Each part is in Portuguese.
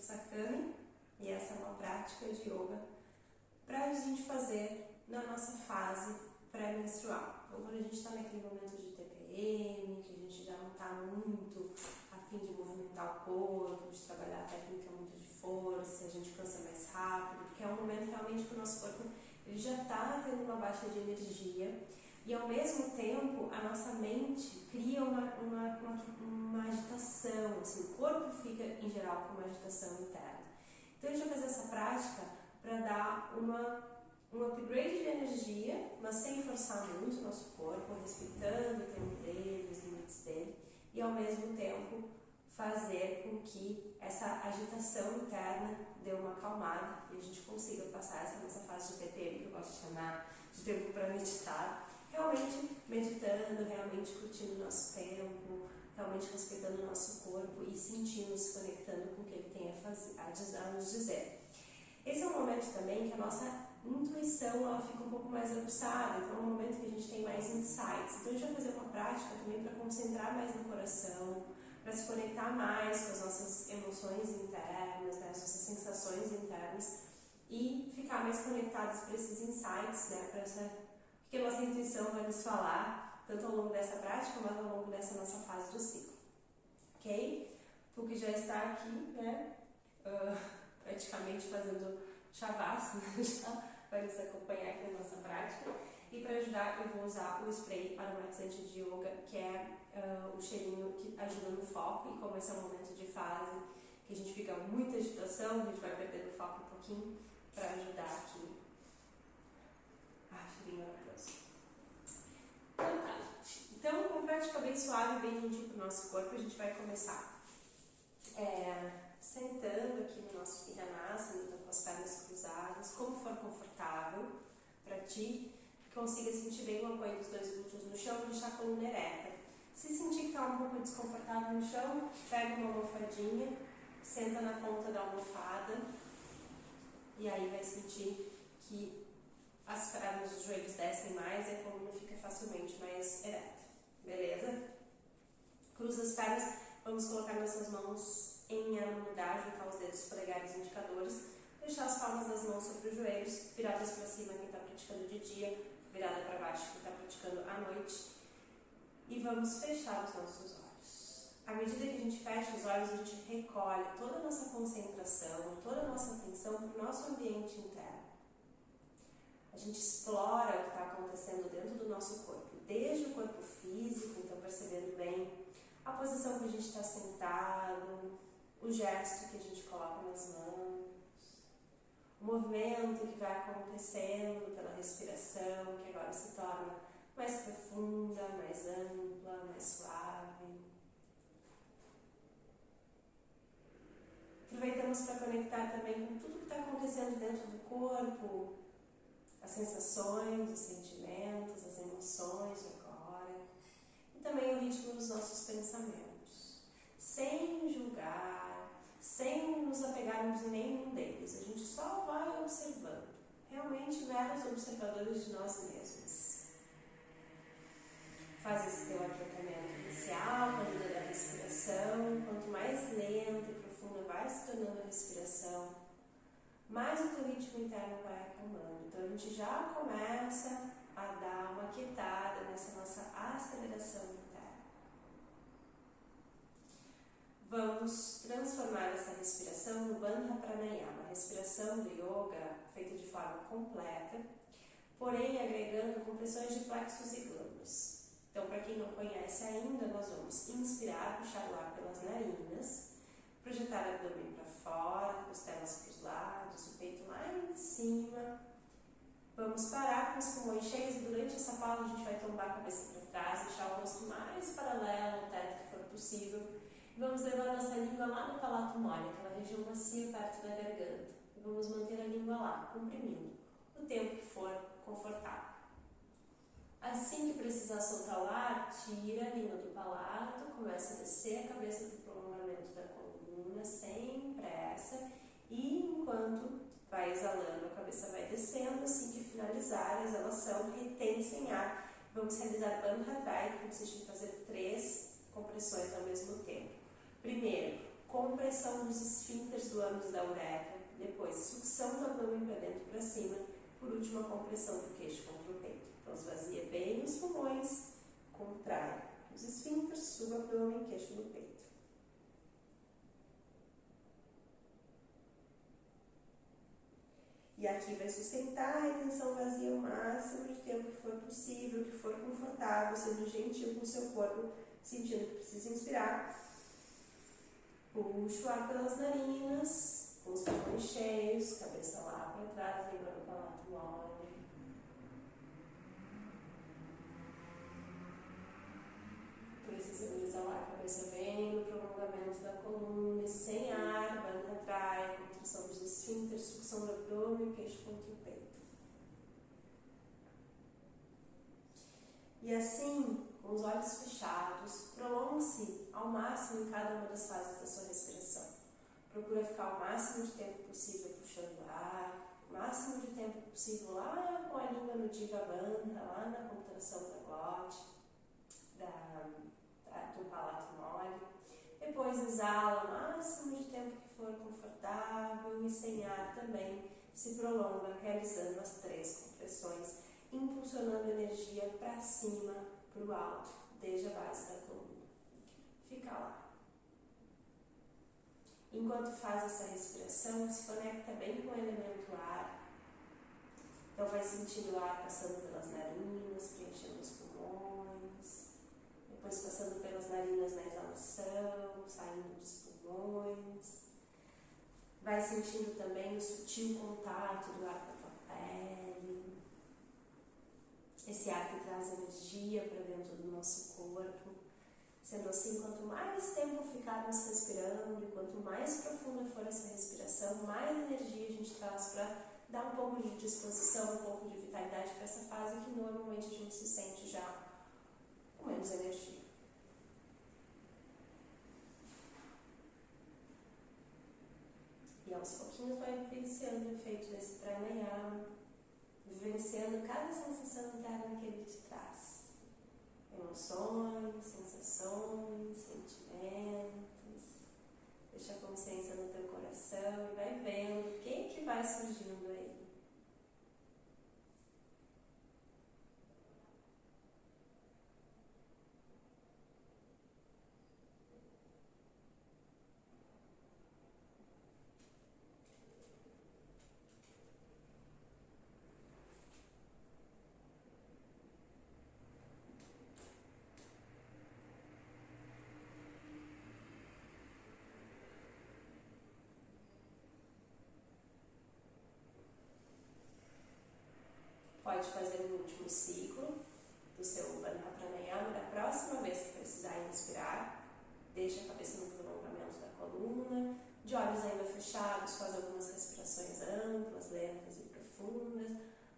Sakami e essa é uma prática de yoga para a gente fazer na nossa fase pré-menstrual. Então, quando a gente está naquele momento de TPM, que a gente já não está muito a fim de movimentar o corpo, de trabalhar a técnica muito de força, a gente cansa mais rápido, porque é um momento realmente que o nosso corpo ele já está tendo uma baixa de energia e ao mesmo tempo a nossa mente cria uma agitação, assim, o corpo fica em geral com uma agitação interna. Então a gente vai fazer essa prática para dar um upgrade de energia, mas sem forçar muito o nosso corpo, respeitando o tempo dele, os limites dele, e ao mesmo tempo fazer com que essa agitação interna dê uma acalmada e a gente consiga passar essa nossa fase de TPM, que eu gosto de chamar de tempo para meditar, realmente meditando, realmente curtindo o nosso tempo, realmente respeitando o nosso corpo e sentindo, se conectando com o que ele tem a nos dizer. Esse é um momento também que a nossa intuição ela fica um pouco mais aguçada, então é um momento que a gente tem mais insights. Então a gente vai fazer uma prática também para concentrar mais no coração, para se conectar mais com as nossas emoções internas, né, as nossas sensações internas e ficar mais conectados para esses insights, né, para o que a nossa intuição vai nos falar, tanto ao longo dessa prática, mas ao longo dessa nossa fase do ciclo. Ok? Tu que já está aqui, né, praticamente fazendo Shavasana, já vai nos acompanhar aqui na nossa prática. E para ajudar, eu vou usar o spray aromatizante de yoga, que é o cheirinho que ajuda no foco. E como esse é um momento de fase que a gente fica com muita agitação, a gente vai perdendo o foco um pouquinho para ajudar aqui. Cheirinho maravilhoso. Então tá, gente. Então, uma prática bem suave, bem gentil para o nosso corpo, a gente vai começar sentando aqui no nosso Virasana, com as pernas cruzadas, como for confortável para ti, que consiga sentir bem o apoio dos dois glúteos no chão e deixar a coluna ereta. Se sentir que está um pouco desconfortável no chão, pega uma almofadinha, senta na ponta da almofada e aí vai sentir que as pernas dos joelhos descem mais e a coluna fica facilmente mais ereta. Beleza? Cruza as pernas, vamos colocar nossas mãos em harmonidade, juntar os dedos polegares e indicadores, deixar as palmas das mãos sobre os joelhos, viradas para cima quem está praticando de dia, virada para baixo quem está praticando à noite, e vamos fechar os nossos olhos. À medida que a gente fecha os olhos, a gente recolhe toda a nossa concentração, toda a nossa atenção para o nosso ambiente interno. A gente explora o que está acontecendo dentro do nosso corpo, desde o corpo físico, então percebendo bem a posição que a gente está sentado, o gesto que a gente coloca nas mãos, o movimento que vai acontecendo pela respiração, que agora se torna mais profunda, mais ampla, mais suave. Aproveitamos para conectar também com tudo que está acontecendo dentro do corpo, as sensações, os sentimentos, as emoções de agora, e também o ritmo dos nossos pensamentos, sem julgar, sem nos apegarmos em nenhum deles. A gente só vai observando, realmente meros observadores de nós mesmos. Faz esse teu aquietamento inicial, com a ajuda da respiração. Quanto mais lenta e profunda vai se tornando a respiração, mais o teu ritmo interno vai acalmando. Então a gente já começa a dar uma quietada nessa nossa aceleração interna. Vamos transformar essa respiração no Bandha Pranayama, a respiração do yoga feita de forma completa, porém agregando compressões de plexos e glândulas. Então, para quem não conhece ainda, nós vamos inspirar, puxar o ar pelas narinas, projetar o abdômen para fora, costelas para os lados, o peito lá em cima. Vamos parar com os pulmões cheios e durante essa pausa a gente vai tombar a cabeça para trás, deixar o rosto mais paralelo ao teto que for possível. Vamos levar nossa língua lá no palato mole, aquela região macia perto da garganta. E vamos manter a língua lá, comprimindo, o tempo que for confortável. Assim que precisar soltar o ar, tira a língua do palato, começa a descer a cabeça do prolongamento da coluna, sem pressa. E enquanto vai exalando, a cabeça vai descendo. Assim que finalizar a exalação, retém sem ar. Vamos realizar Bandha Dry, que consiste em fazer 3 compressões ao mesmo tempo. Primeiro, compressão dos esfíncteres do ânus e da uretra, depois sucção do abdômen para dentro e para cima, por último a compressão do queixo contra o peito. Então esvazia bem os pulmões, contrai os esfíncteres, suba o abdômen, queixo no peito. E aqui vai sustentar a retenção vazia o máximo de tempo que for possível, que for confortável, sendo gentil com o seu corpo, sentindo que precisa inspirar. Puxa o ar pelas narinas, com os pulmões cheios, cabeça lá para trás, língua no palato mole. Precisando exalar, a cabeça vem no prolongamento da coluna, e sem ar, banda trai, contração dos esfíncteres, sucção do abdômen, queixo contra o peito. E assim, com os olhos fechados, prolongue-se ao máximo em cada uma das fases da sua respiração. Procura ficar o máximo de tempo possível puxando o ar, o máximo de tempo possível lá com a língua no diva bandha, lá na contração da glote, do palato mole. Depois exala o máximo de tempo que for confortável e sem ar também se prolonga, realizando as 3 compressões, impulsionando energia para cima, para o alto, desde a base da coluna. Fica lá. Enquanto faz essa respiração, se conecta bem com o elemento ar. Então vai sentindo o ar passando pelas narinas, preenchendo os pulmões. Depois passando pelas narinas na exalação, saindo dos pulmões. Vai sentindo também o sutil contato do ar com a tua pele. Esse ar que traz energia para dentro do nosso corpo. Sendo assim, quanto mais tempo ficarmos respirando e quanto mais profunda for essa respiração, mais energia a gente traz para dar um pouco de disposição, um pouco de vitalidade para essa fase que normalmente a gente se sente já com menos energia. E aos pouquinhos vai vivenciando o efeito desse pranayama, vivenciando cada sensação interna que ele te traz. Emoções, sensações, sentimentos. Deixa a consciência no teu coração e vai vendo o que vai surgindo aí. Pode fazer um último ciclo do seu Bandha Pranayama. Da próxima vez que precisar inspirar, deixa a cabeça no prolongamento da coluna, de olhos ainda fechados, faz algumas respirações amplas, lentas e profundas.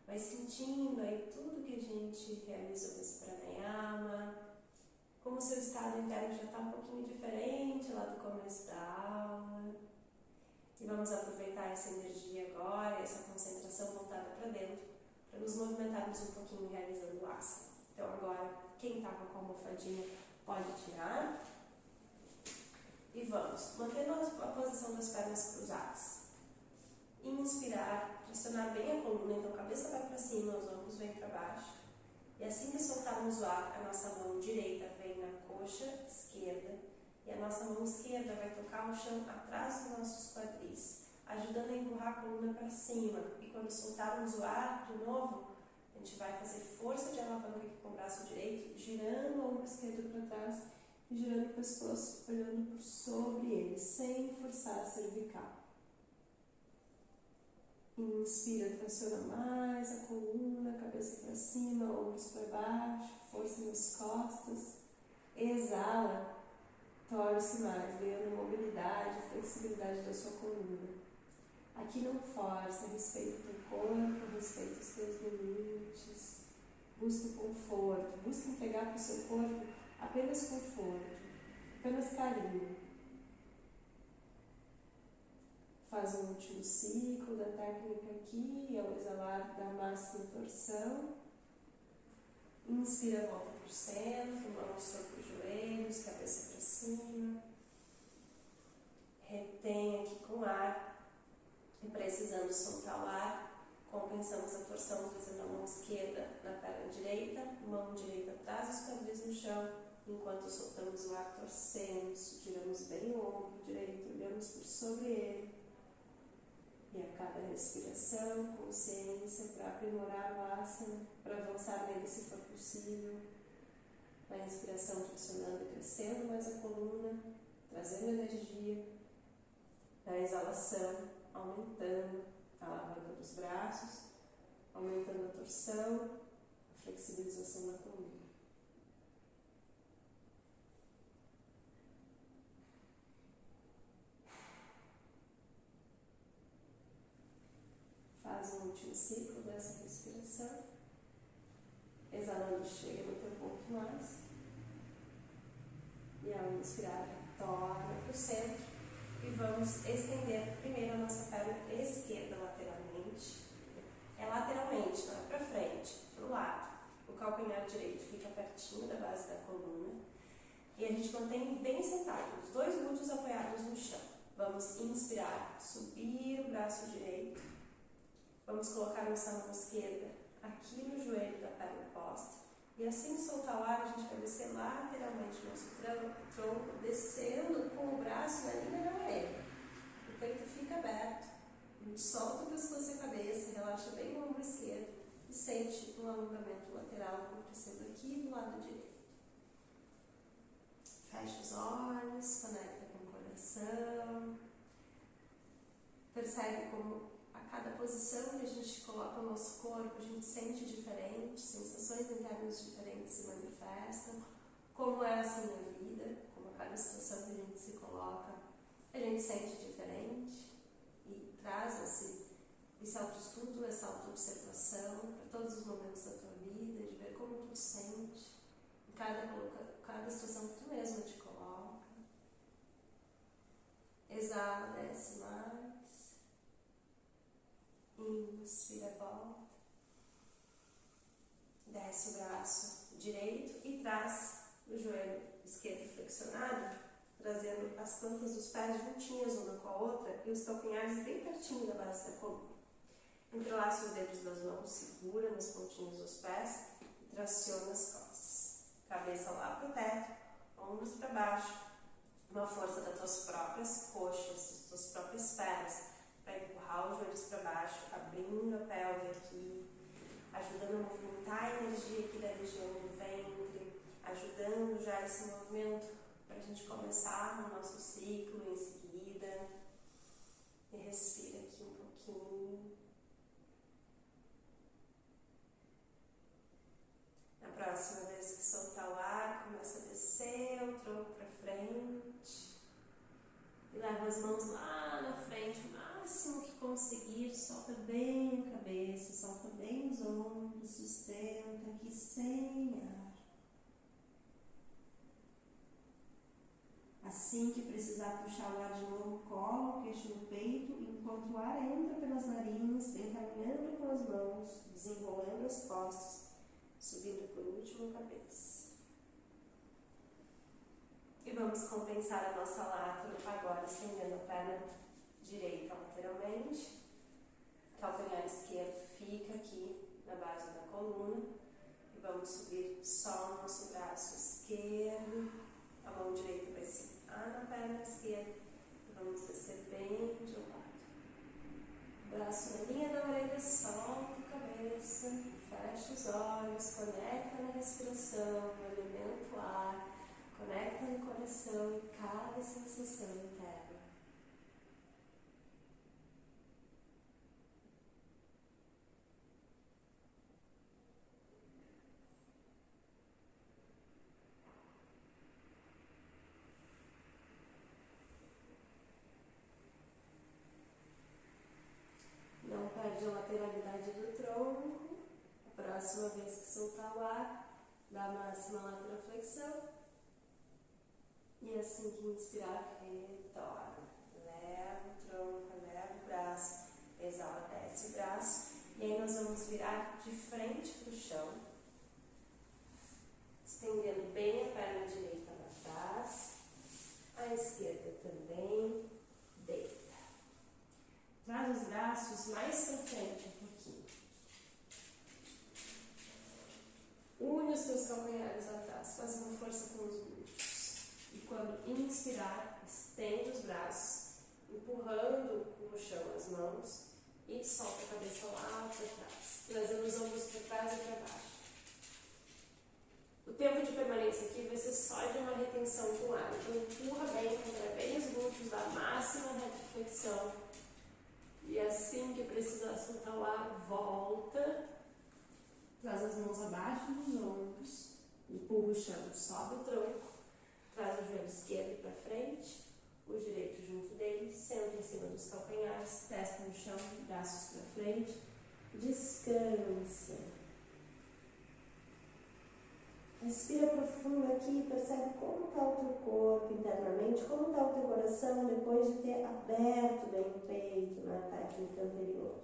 Vai sentindo aí tudo que a gente realizou nesse Pranayama, como o seu estado interno já está um pouquinho diferente lá do começo da aula. E vamos aproveitar essa energia agora, essa concentração voltada para dentro, para nos movimentarmos um pouquinho realizando o asana. Então agora, quem estava com a almofadinha pode tirar. E vamos, mantendo a posição das pernas cruzadas. Inspirar, pressionar bem a coluna, então a cabeça vai para cima, os ombros vêm para baixo. E assim que soltarmos o ar, a nossa mão direita vem na coxa esquerda e a nossa mão esquerda vai tocar o chão atrás dos nossos quadris, ajudando a empurrar a coluna para cima. E quando soltarmos o ar de novo, a gente vai fazer força de alavanca aqui com o braço direito, girando o ombro esquerdo para trás e girando o pescoço, olhando por sobre ele, sem forçar a cervical. Inspira, traciona mais a coluna, cabeça para cima, ombros para baixo, força nas costas. Exala, torce mais, ganhando mobilidade, flexibilidade da sua coluna. Aqui não força, respeita o teu corpo, respeita os teus limites. Busca o conforto, busca entregar para o seu corpo apenas conforto, apenas carinho. Faz um último ciclo da técnica aqui, e ao exalar dá máxima torção. Inspira, volta para o centro, mãos sobre os joelhos, cabeça para cima. com ar. E precisando soltar o ar, compensamos a torção trazendo a mão esquerda na perna direita, mão direita traz os quadris no chão, enquanto soltamos o ar, torcemos, giramos bem o ombro direito, olhamos por sobre ele. E a cada respiração, consciência para aprimorar o asana, para avançar nele se for possível. Na respiração, pressionando e crescendo mais a coluna, trazendo energia. Na exalação, aumentando a alavanca dos braços, aumentando a torção, a flexibilização da coluna. Faz um último ciclo dessa respiração. Exalando, chega no teu ponto máximo. E ao inspirar, torna para o centro. E vamos estender primeiro a nossa perna esquerda lateralmente. É lateralmente, não é para frente, para o lado. O calcanhar direito fica pertinho da base da coluna. E a gente mantém bem sentado, os dois glúteos apoiados no chão. Vamos inspirar, subir o braço direito. Vamos colocar nossa mão esquerda aqui no joelho da perna oposta. E assim que soltar o ar, a gente vai descer lateralmente o nosso tronco, descendo com o braço na linha da orelha. O peito fica aberto. A gente solta o pescoço e a cabeça, relaxa bem o ombro esquerdo e sente um alongamento lateral acontecendo aqui do lado direito. Fecha os olhos, conecta com o coração. Percebe como a cada posição que a gente coloca o nosso corpo, a gente sente diferente, sensações internas diferentes se manifestam, como é assim na vida, como a cada situação que a gente se coloca, a gente sente diferente e traz esse autoestudo, essa autoobservação para todos os momentos da tua vida, de ver como tu sente, em cada situação que tu mesmo te coloca. Exala, desce mais. Inspira, volta. Desce o braço direito e traz o joelho esquerdo flexionado, trazendo as plantas dos pés juntinhas uma com a outra e os calcanhares bem pertinho da base da coluna. Entrelaça os dedos das mãos, segura nas pontinhas dos pés e traciona as costas. Cabeça lá para o teto, ombros para baixo, uma força das tuas próprias coxas, das tuas próprias pernas, para empurrar os joelhos para baixo, abrindo a pelve aqui, ajudando a movimentar a energia aqui da região do ventre, ajudando já esse movimento para a gente começar no nosso ciclo em seguida. E respira aqui um pouquinho. Na próxima vez que soltar o ar, começa a descer o tronco para frente. E leva as mãos lá na frente, o máximo que conseguir, solta bem a cabeça, solta bem os ombros, sustenta aqui sem ar. Assim que precisar puxar o ar de novo, cola o queixo no peito, enquanto o ar entra pelas narinas, vem caminhando com as mãos, desenvolvendo as costas, subindo por último a cabeça. E vamos compensar a nossa lata agora, estendendo a perna direita lateralmente. Calcanhar esquerdo fica aqui na base da coluna. E vamos subir só o nosso braço esquerdo. A mão direita vai sentar na perna esquerda. E vamos descer bem de lado. Braço na linha da orelha, solta a cabeça. Fecha os olhos, conecta na respiração, no elemento ar. Conecta no coração e cada sensação interna. Não perde a lateralidade do tronco. A próxima vez que soltar o ar, dá a máxima lateroflexão. E assim que inspirar, retorna. Leva o tronco, leva o braço, exala, desce o braço. E aí nós vamos virar de frente para o chão, estendendo bem a perna direita para trás, a esquerda também, deita. Traz os braços mais para frente um pouquinho. Une os teus calcanhares atrás, faz uma força com os glúteos. E quando inspirar, estende os braços, empurrando no chão as mãos e solta a cabeça lá para trás, trazendo os ombros para trás e para baixo. O tempo de permanência aqui vai ser só de uma retenção com ar. Então empurra bem, contrai bem os glúteos, dá a máxima retroflexão. E assim que precisar soltar o ar, volta. Traz as mãos abaixo dos ombros, empurra o chão, sobe o tronco, traz o joelho esquerdo para frente, o direito junto dele, senta em cima dos calcanhares, testa no chão, braços para frente, descansa. Respira profundo aqui, percebe como está o teu corpo internamente, como está o teu coração depois de ter aberto bem o peito na técnica anterior.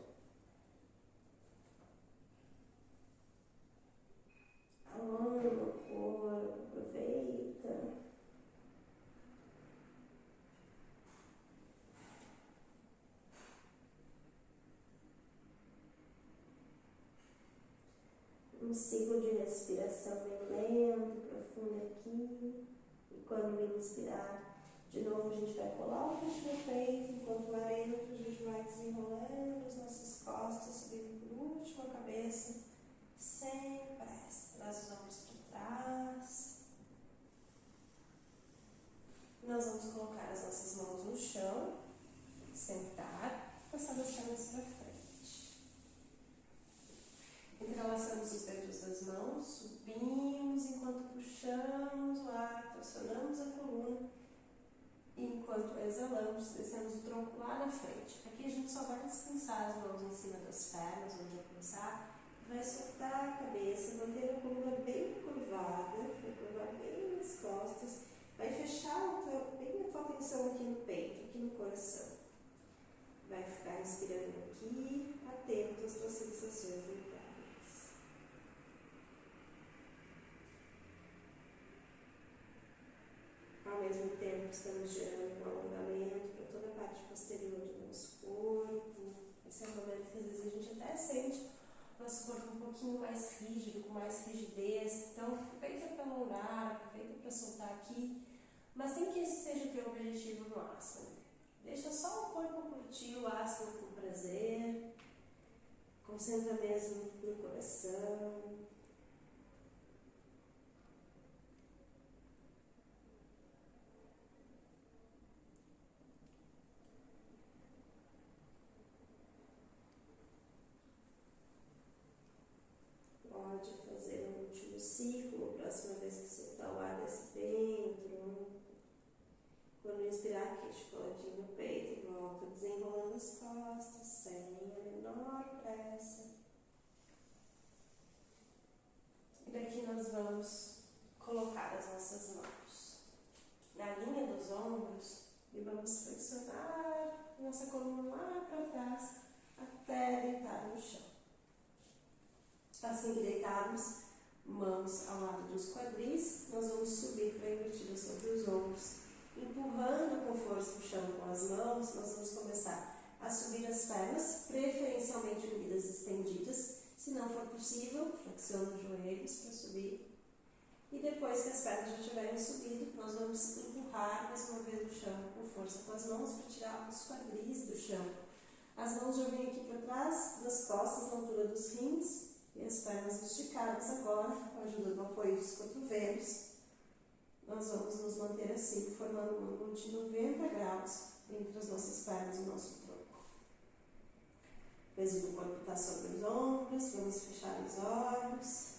Amando o corpo, aproveita. Um ciclo de respiração bem lento, profundo aqui. E quando inspirar, de novo a gente vai colar o peito no peito, enquanto lá dentro a gente vai desenrolando as nossas costas, subindo por último a cabeça, sem pressa. Traz os ombros para trás. Nós vamos colocar as nossas mãos no chão, sentar, passar as pernas para frente. Entrelaçamos os dedos das mãos, subimos enquanto puxamos o ar, torcionamos a coluna. E enquanto exalamos, descemos o tronco lá na frente. Aqui a gente só vai descansar as mãos em cima das pernas, onde vai começar. Vai soltar a cabeça, manter a coluna bem curvada, vai curvar bem as costas. Vai fechar bem a tua atenção aqui no peito, aqui no coração. Vai ficar respirando aqui, atento às tuas sensações internas. Ao mesmo tempo, estamos gerando um alongamento para toda a parte posterior do nosso corpo. Esse é um momento que às vezes a gente até sente o nosso corpo um pouquinho mais rígido, com mais rigidez. Então, aproveita para alongar, aproveita para soltar aqui. Mas sem que esse seja o teu objetivo no asana. Deixa só o corpo curtir o asana com prazer. Concentra mesmo no coração. Pode fazer um último ciclo, próxima vez que soltar o ar desce dentro. Quando inspirar, queixo coladinho no peito, volta desenrolando as costas, sem a menor pressa. E daqui nós vamos colocar as nossas mãos na linha dos ombros e vamos flexionar nossa coluna lá para trás até deitar no chão. Assim que deitarmos, mãos ao lado dos quadris, nós vamos subir para a invertida sobre os ombros. Empurrando com força o chão com as mãos, nós vamos começar a subir as pernas, preferencialmente unidas e estendidas. Se não for possível, flexiona os joelhos para subir. E depois que as pernas já tiverem subido, nós vamos empurrar mais uma vez o chão com força com as mãos para tirar os quadris do chão. As mãos já vêm aqui para trás das costas, na altura dos rins. E as pernas esticadas agora, com a ajuda do apoio dos cotovelos. Nós vamos nos manter assim, formando um ângulo de 90 graus entre as nossas pernas e o nosso tronco. O peso do corpo está sobre os ombros, vamos fechar os olhos.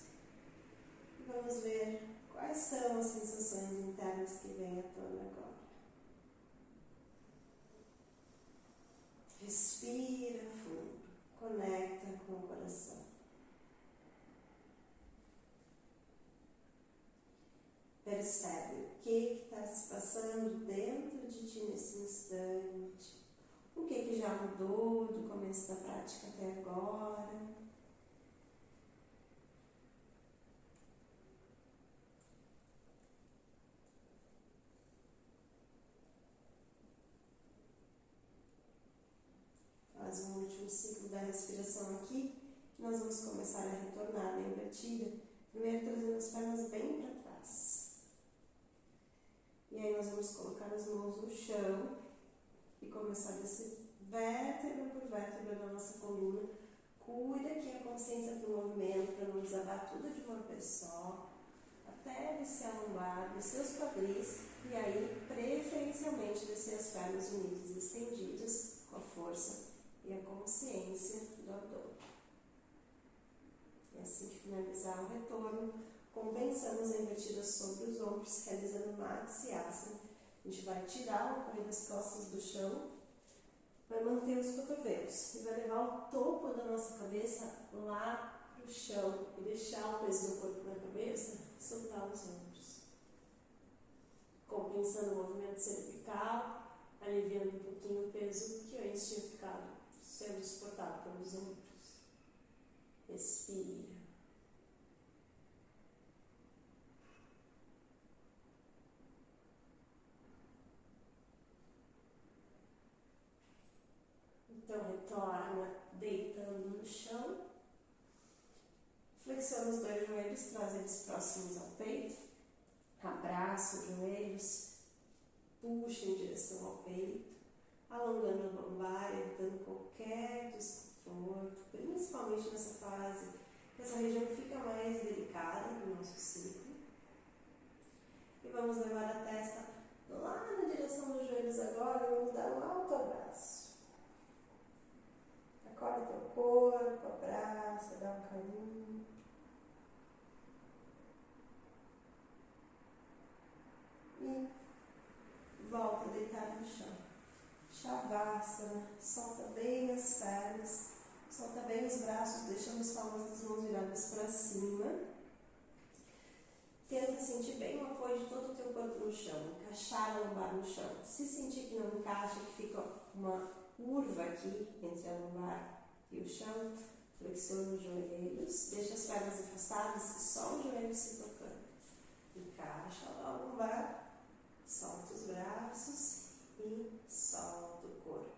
E vamos ver quais são as sensações internas que vêm à tona agora. Respira fundo, conecta com o coração. Percebe o que está se passando dentro de ti nesse instante. O que já mudou do começo da prática até agora. da respiração aqui, nós vamos começar a retornar na invertida, primeiro trazendo as pernas bem para trás. E aí nós vamos colocar as mãos no chão e começar a descer vértebra por vértebra da nossa coluna. Cuida que a consciência do movimento para não desabar tudo de uma vez só, até descer a lombar, descer os quadris e aí preferencialmente descer as pernas unidas e estendidas com a força e a consciência do abdômen. E assim que finalizar o retorno, compensamos a invertida sobre os ombros, realizando Matsyasana. A gente vai tirar o apoio das costas do chão, vai manter os cotovelos e vai levar o topo da nossa cabeça lá para o chão e deixar o peso do corpo na cabeça soltar os ombros. Compensando o movimento cervical, aliviando um pouquinho o peso que antes tinha ficado sendo suportado pelos ombros. Respira. Então, retorna deitando no chão. Flexiona os dois joelhos, traz eles próximos ao peito. Abraça os joelhos, puxa em direção ao peito, alongando a lombar, evitando qualquer desconforto, principalmente nessa fase, que essa região fica mais delicada no nosso ciclo. E vamos levar a testa lá na direção dos joelhos agora, vamos dar um alto abraço. Acorda teu corpo, abraça, dá um carinho. E volta a deitar no chão. Shavasana, solta bem as pernas, solta bem os braços, deixando as palmas das mãos viradas para cima. Tenta sentir bem o apoio de todo o teu corpo no chão, encaixar a lombar no chão. Se sentir que não encaixa, que fica uma curva aqui entre a lombar e o chão, flexiona os joelhos, deixa as pernas afastadas e só os joelhos se tocando. Encaixa a lombar, solta os braços e solta o corpo.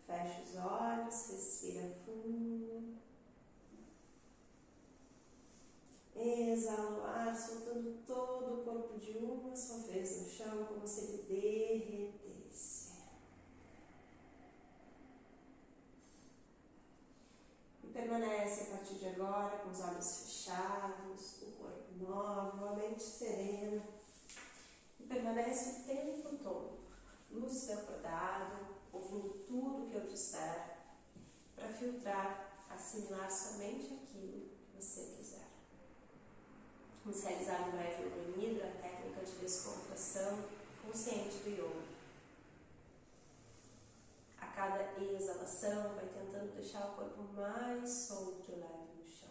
Fecha os olhos, respira fundo. Exala o ar, soltando todo o corpo de uma só vez no chão, como se ele derretesse. E permanece a partir de agora com os olhos fechados, o corpo móvel, a mente serena. E permanece o tempo todo, lúcido, acordado, ouvindo tudo que eu disser, para filtrar, assimilar somente aquilo que você quiser. Vamos realizar um breve Yoga Nidra, a técnica de descontração consciente do yoga. A cada exalação, vai tentando deixar o corpo mais solto e leve no chão,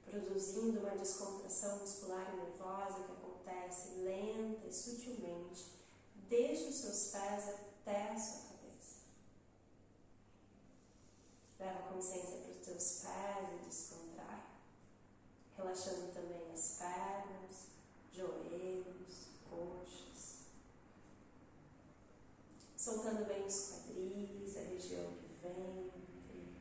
produzindo uma descontração muscular e nervosa que acontece lenta e sutilmente, desde os seus pés até a sua cabeça. Leva a consciência para os teus pés e descontrai, relaxando também as pernas, joelhos, coxas, soltando bem os quadris, a região do ventre,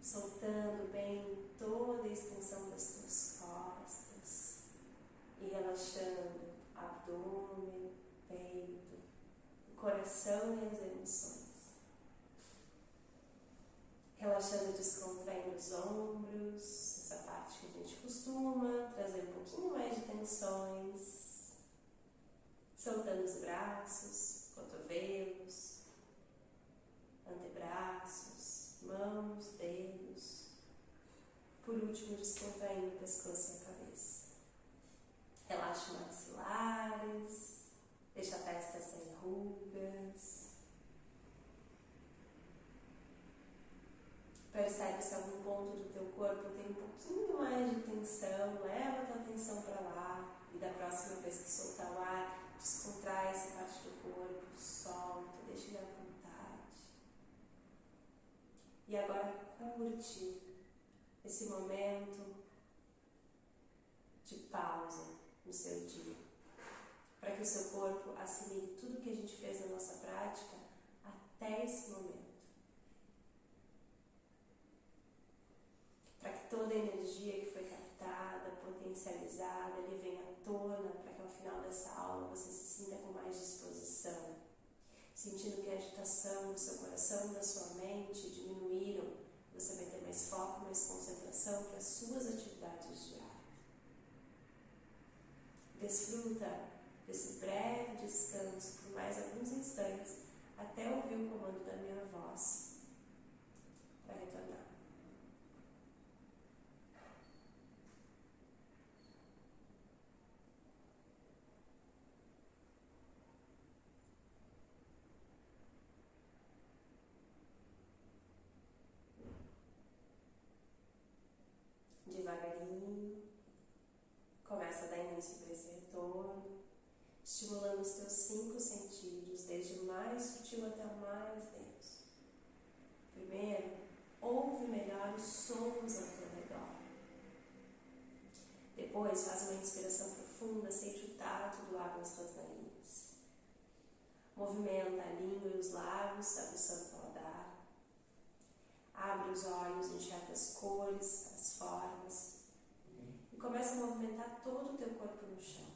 soltando bem toda a extensão das tuas costas e relaxando abdômen, peito, o coração e as emoções. Relaxando e descontraindo os ombros, essa parte que a gente costuma trazer um pouquinho mais de tensões. Soltando os braços, cotovelos, antebraços, mãos, dedos. Por último, descontraindo o pescoço e a cabeça. Relaxa os maxilares, deixa a testa sem rugas. Percebe se algum ponto do teu corpo tem um pouquinho mais de tensão, leva a tua atenção para lá e da próxima vez que soltar o ar, descontrai essa parte do corpo, solta, deixa ele à vontade. E agora curte esse momento de pausa no seu dia, para que o seu corpo assimile tudo que a gente fez na nossa prática até esse momento. Para que toda a energia que foi captada, potencializada, ele venha à tona, para que ao final dessa aula você se sinta com mais disposição, sentindo que a agitação do seu coração e da sua mente diminuíram, você vai ter mais foco, mais concentração para as suas atividades diárias. Desfruta desse breve descanso por mais alguns instantes, até ouvir o comando da minha voz, para retornar. Devagarinho, começa a dar início para esse retorno, estimulando os teus 5 sentidos, desde o mais sutil até o mais denso. Primeiro, ouve melhor os sons ao teu redor. Depois, faz uma inspiração profunda, sente o tato do ar nas tuas narinas. Movimenta a língua e os lábios, aguçando o paladar. Abre os olhos, enxerga as cores, as formas. E começa a movimentar todo o teu corpo no chão,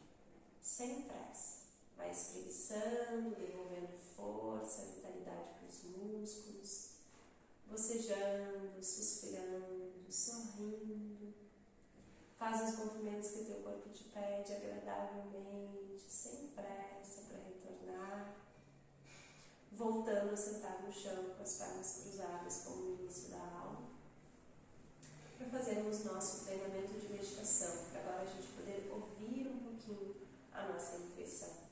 sem pressa. Vai espreguiçando, devolvendo força, vitalidade para os músculos, bocejando, suspirando, sorrindo. Faz os movimentos que o teu corpo te pede agradavelmente, sem pressa, para retornar. Voltando a sentar no chão com as pernas cruzadas como no início da aula, para fazermos nosso treinamento de meditação, para agora a gente poder ouvir um pouquinho a nossa intuição.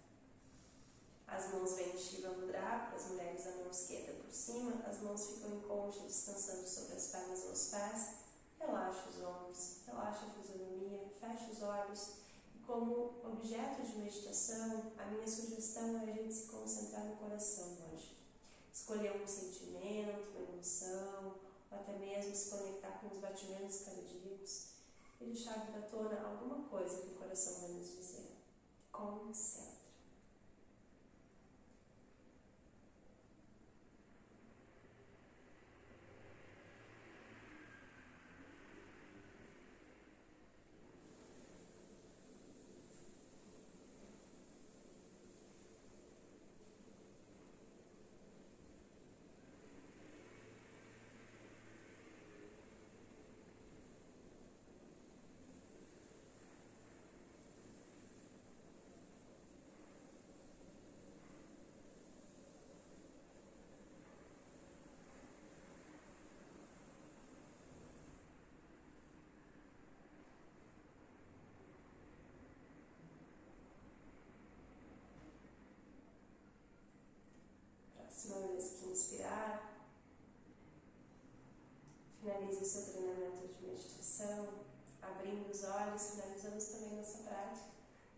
As mãos vêm em Shiva Mudra, para as mulheres a mão esquerda por cima, as mãos ficam em concha, descansando sobre as pernas ou os pés. Relaxa os ombros, relaxa a fisionomia, fecha os olhos. E como objeto de meditação, a minha sugestão é a gente se concentrar no coração hoje. Escolher um sentimento, uma emoção, ou até mesmo se conectar com os batimentos cardíacos e deixar vir à tona alguma coisa que o coração vai nos dizer. Concentra. Próxima vez que inspirar, finalize o seu treinamento de meditação, abrindo os olhos, finalizamos também nossa prática.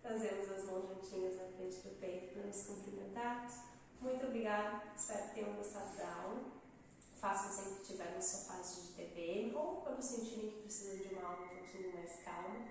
Trazemos as mãos juntinhas na frente do peito para nos cumprimentarmos. Muito obrigada, espero que tenham gostado da aula. Façam sempre que tiver na sua fase de TPM ou quando sentirem que precisam de uma aula um pouquinho mais calma.